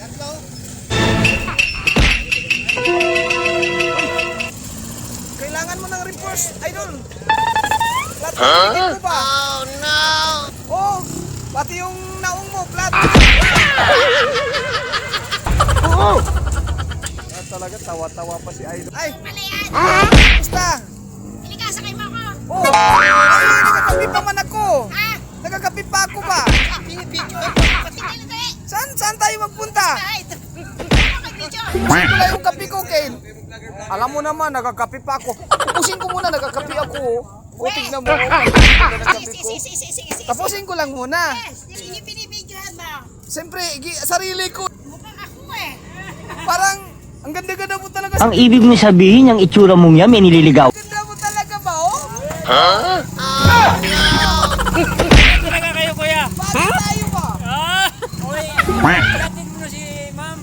Tatlo. Kailangan mo ng reinforce, idol. Flat, ko ba? Oh no! Oh, pati yung naong mo, flat. Oh! Talaga, tawa-tawa pa si idol. Ay! Basta! Inikasakay mo ako. Oh! Ay, nagkakapi pa man ako. Ha? Nagkakapi pa ako ba? Pinipidyo. Patingin na eh. Saan tayo magpunta? Ay, okay, video. Ubusin ko lang yung kape ko, Ken. Alam mo naman, nagkakapi pa ako. Ubusin ko muna, nagkakapi ako. O, tignan mo. Tapusin ko lang muna. Yes, yung pinipidyohan mo. Siyempre, sarili ko. Mukhang ako eh. Parang, ang ganda-ganda mo talaga. Ang ibig mo sabihin, yung itsura mong yan, may nililigaw. Ang ganda mo talaga ba, oh? Talaga kayo, kuya. Bakit tayo ba? Okay. Natin mo na si ma'am.